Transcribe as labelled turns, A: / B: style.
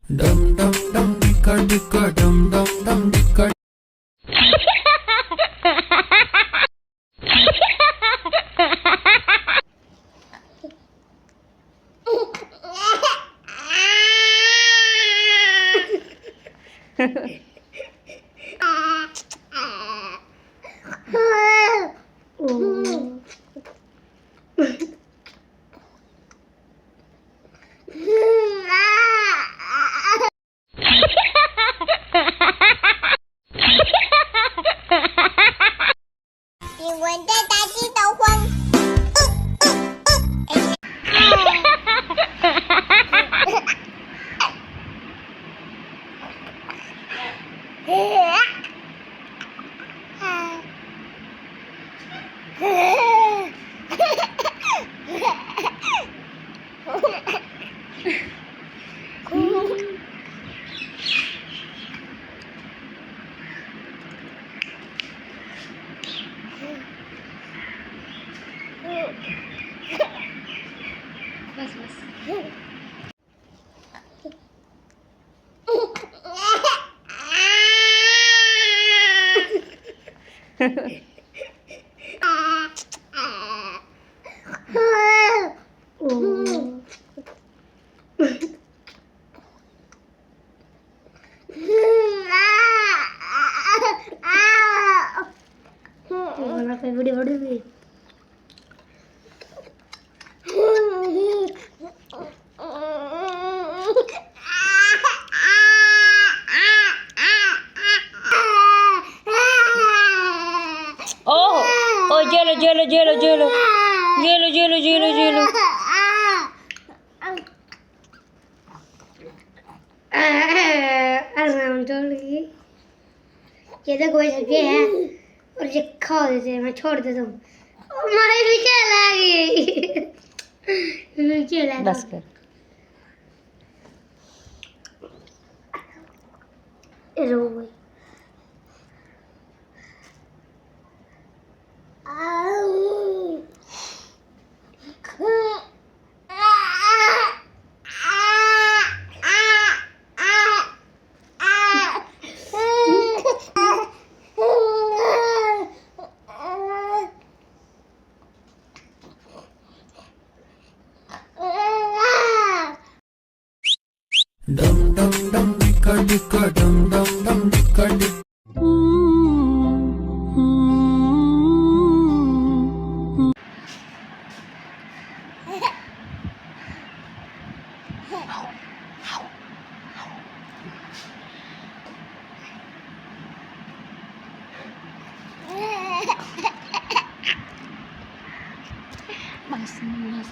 A: Dum dum dum dicka dicka dum dum dum dicka.
B: बस बस.
C: मला काही video video
B: Oh, jello, jello, jello, jello, jello, jello, jello, jello.
C: ये देखो ये सब्जी है और ये खा देते हैं, मैं छोड़ देता हूँ। मारे नीचे लगी नीचे लगा
B: बस कर.
C: रो गई
A: Dum dum dum dicka dicka dum dum dum dicka dick.
B: Bas.